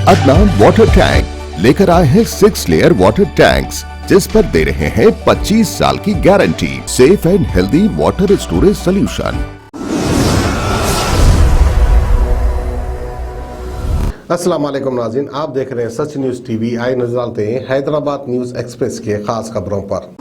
Adnan water tank लेकर आए हैं 6 लेयर वाटर टैंक्स, जिस पर दे रहे हैं 25 साल की guarantee. Safe and healthy water storage solution. अस्सलाम वालेकुम नाज़रीन, आप देख रहे हैं सच न्यूज़ टीवी। आए नजर डालते हैं हैदराबाद न्यूज़ एक्सप्रेस के खास खबरों पर।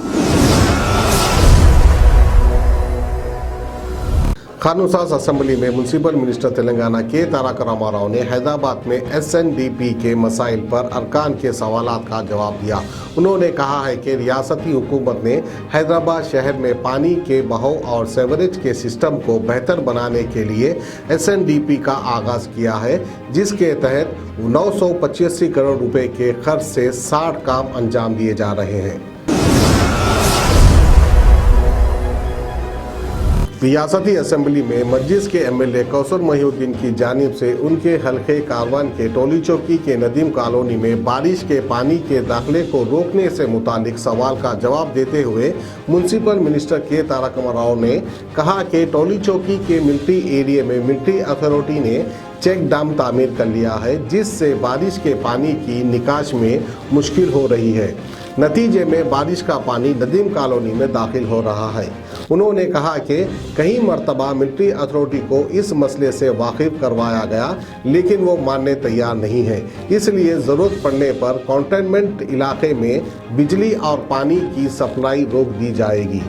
कानून साज असेंबली में म्युनिसिपल मिनिस्टर तेलंगाना के तारक रामाराव ने हैदराबाद में SNDP के मसाइल पर अरकान के सवालात का जवाब दिया। उन्होंने कहा है कि रियासती हुकूमत ने हैदराबाद शहर में पानी के बहाव और सेवरेज के सिस्टम को बेहतर बनाने के लिए SNDP का आगाज किया है, जिसके तहत 985 करोड़ रुपए के खर्च से 60 काम अंजाम दिए जा रहे हैं। रियासती असेंबली में मस्जिद के MLA कौसर मोहिउद्दीन की जानिब से उनके हल्के कारवान के टोली चौकी के नदीम कॉलोनी में बारिश के पानी के दाखिले को रोकने से मुतालिक सवाल का जवाब देते हुए म्युनिसिपल मिनिस्टर के तारक रामाराव ने कहा कि टोली चौकी के मिलिट्री एरिया में मिलिट्री अथॉरिटी ने चेक डैम तामीर कर लिया है, जिससे बारिश के पानी की निकास में मुश्किल हो रही है। नतीजे में बारिश का पानी नदीम कॉलोनी में दाखिल हो रहा है। उन्होंने कहा कि कई मरतबा मिलिट्री अथॉरिटी को इस मसले से वाकिफ करवाया गया, लेकिन वो मानने तैयार नहीं है। इसलिए ज़रूरत पड़ने पर कंटेनमेंट इलाके में बिजली और पानी की सप्लाई रोक दी जाएगी।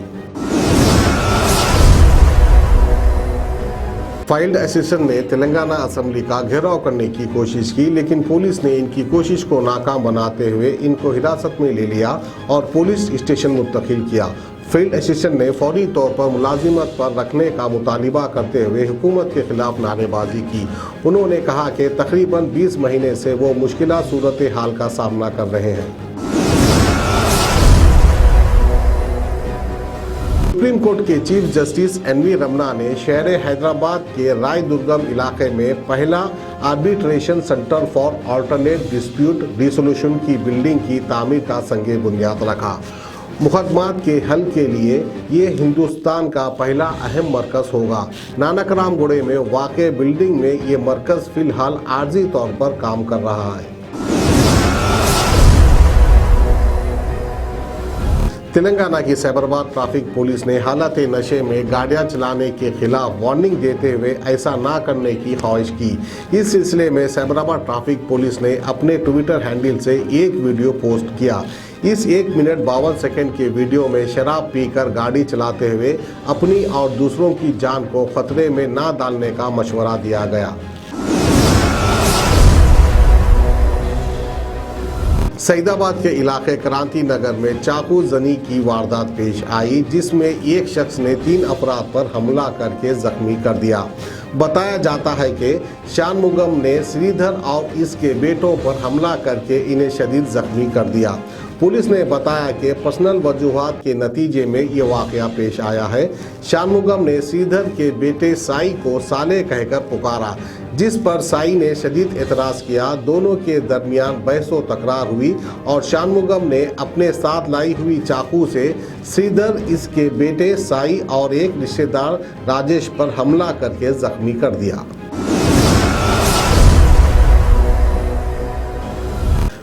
फाइल्ड असिस्टेंट ने तेलंगाना असेंबली का घेराव करने की कोशिश की, लेकिन पुलिस ने इनकी कोशिश को नाकाम बनाते हुए इनको हिरासत में ले लिया और पुलिस स्टेशन मुंतकिल किया। फील्ड असिस्टेंट ने फौरी तौर पर मुलाजिमत पर रखने का मुतालिबा करते हुए हुकूमत के खिलाफ नारेबाजी की। उन्होंने कहा कि तकरीबन 20 महीने से वो मुश्किल सूरत हाल का सामना कर रहे हैं। सुप्रीम कोर्ट के चीफ जस्टिस NV रमना ने शहर हैदराबाद के राय दुर्गम इलाके में पहला arbitration centre for alternate dispute resolution की बिल्डिंग की तामीर का संगे बुनियाद रखा। मुकदमात के हल के लिए ये हिंदुस्तान का पहला अहम मरकज़ होगा। नानकराम गुड़े में वाक़ बिल्डिंग में ये मरकज़ फ़िलहाल आर्जी तौर पर काम कर रहा है। तेलंगाना की साइबराबाद ट्रैफिक पुलिस ने हालत नशे में गाड़ियां चलाने के खिलाफ वार्निंग देते हुए ऐसा ना करने की ख्वाहिश की। इस सिलसिले में साइबराबाद ट्रैफिक पुलिस ने अपने ट्विटर हैंडल से एक वीडियो पोस्ट किया। इस 1 मिनट 52 सेकंड के वीडियो में शराब पीकर गाड़ी चलाते हुए अपनी और दूसरों की जान को खतरे में ना डालने का मशवरा दिया गया। सईदाबाद के इलाके क्रांति नगर में चाकू जनी की वारदात पेश आई, जिसमें एक शख्स ने 3 अफराद पर हमला करके जख्मी कर दिया। बताया जाता है कि शानमुगम ने श्रीधर और इसके बेटों पर हमला करके इन्हें शदीद जख्मी कर दिया। पुलिस ने बताया कि पर्सनल वजूहात के नतीजे में ये वाक़या पेश आया है। शानमुगम ने श्रीधर के बेटे साई को साले कहकर पुकारा, जिस पर साई ने शदीद एतराज़ किया। दोनों के दरमियान बहसो तकरार हुई और शानमुगम ने अपने साथ लाई हुई चाकू से श्रीधर, इसके बेटे साई और एक रिश्तेदार राजेश पर हमला करके जख्मी कर दिया।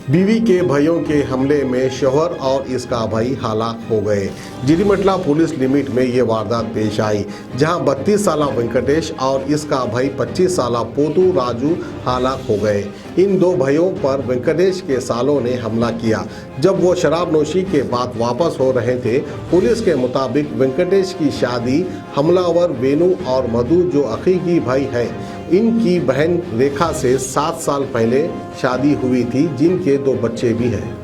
बीवी के भाइयों के हमले में शौहर और इसका भाई हलाक हो गए। जिरीमटला पुलिस लिमिट में ये वारदात पेश आई, जहां 32 साला वेंकटेश और इसका भाई 25 साला पोतू राजू हलाक हो गए। इन 2 भाइयों पर वेंकटेश के सालों ने हमला किया। जब वो शराब नोशी के बाद वापस हो रहे थे, पुलिस के मुताबिक वेंकटेश की शादी हमलावर वेणु और मधु, जो अखीकी भाई है, इनकी बहन रेखा से 7 साल पहले शादी हुई थी, जिनके 2 बच्चे भी हैं।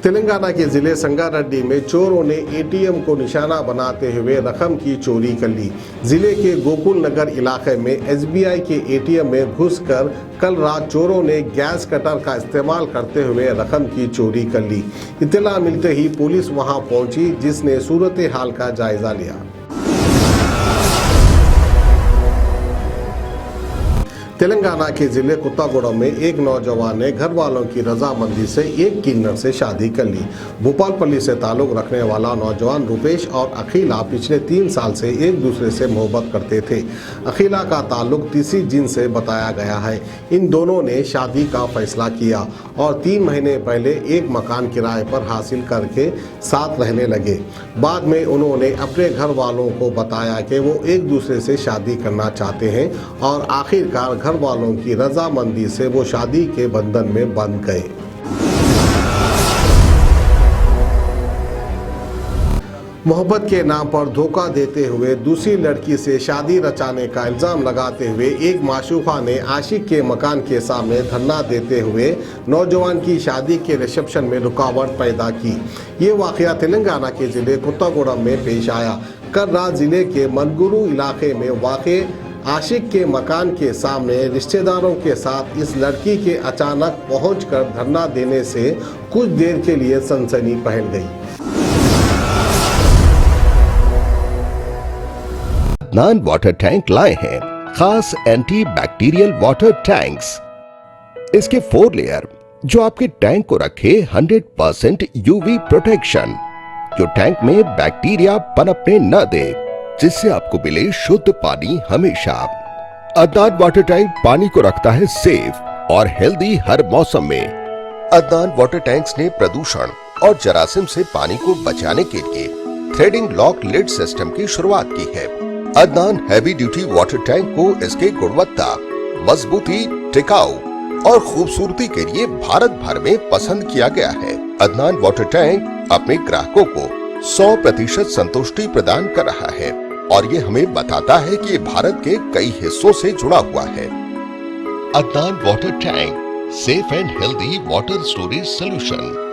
तेलंगाना के जिले संगारेड्डी में चोरों ने ATM को निशाना बनाते हुए रकम की चोरी कर ली। जिले के गोकुल नगर इलाके में SBI के ATM में घुसकर कल रात चोरों ने गैस कटर का इस्तेमाल करते हुए रकम की चोरी कर ली। इत्तला मिलते ही पुलिस वहां पहुंची, जिसने सूरत हाल का जायजा लिया। तेलंगाना के जिले कुत्तागुड़म में एक नौजवान ने घर वालों की रजामंदी से एक किन्नर से शादी कर ली। भोपालपल्ली से ताल्लुक रखने वाला नौजवान रुपेश और अखिला पिछले 3 साल से एक दूसरे से मोहब्बत करते थे। अखिला का ताल्लुक तीसरी जिन से बताया गया है। इन दोनों ने शादी का फैसला किया और 3 महीने पहले एक मकान किराए पर हासिल करके साथ रहने लगे। बाद में उन्होंने अपने घर वालों को बताया कि वो एक दूसरे से शादी करना चाहते हैं और आखिरकार घर वालों की रजामंदी से वो शादी के बंधन में बंध गए। मोहब्बत के नाम पर धोखा देते हुए दूसरी लड़की से शादी रचाने का इल्जाम लगाते हुए एक माशूका ने आशिक के मकान के सामने धरना देते हुए नौजवान की शादी के रिसेप्शन में रुकावट पैदा की। ये वाकया तेलंगाना के जिले कुत्तागुड़म में पेश आया। कल रात जिले के मनगुरु इलाके में वाक़े आशिक के मकान के सामने रिश्तेदारों के साथ इस लड़की के अचानक पहुंचकर धरना देने से कुछ देर के लिए सनसनी फैल गई। अदनान वाटर टैंक लाए हैं खास एंटी बैक्टीरियल वाटर टैंक्स। इसके 4 लेयर जो आपके टैंक को रखे 100% यूवी प्रोटेक्शन, जो टैंक में बैक्टीरिया पनपने न दे, जिससे आपको मिले शुद्ध पानी हमेशा। अदनान वाटर टैंक पानी को रखता है सेफ और हेल्दी हर मौसम में। अदनान वाटर टैंक्स ने प्रदूषण और जरासीम से पानी को बचाने के लिए थ्रेडिंग लॉक लिड सिस्टम की शुरुआत की है। Adnan heavy duty water tank को इसके गुणवत्ता, मजबूती, टिकाऊ और खूबसूरती के लिए भारत भर में पसंद किया गया है। अदनान वाटर टैंक अपने ग्राहकों को 100% संतुष्टि प्रदान कर रहा है और ये हमें बताता है कि ये भारत के कई हिस्सों से जुड़ा हुआ है। Adnan water tank, safe and healthy water storage solution.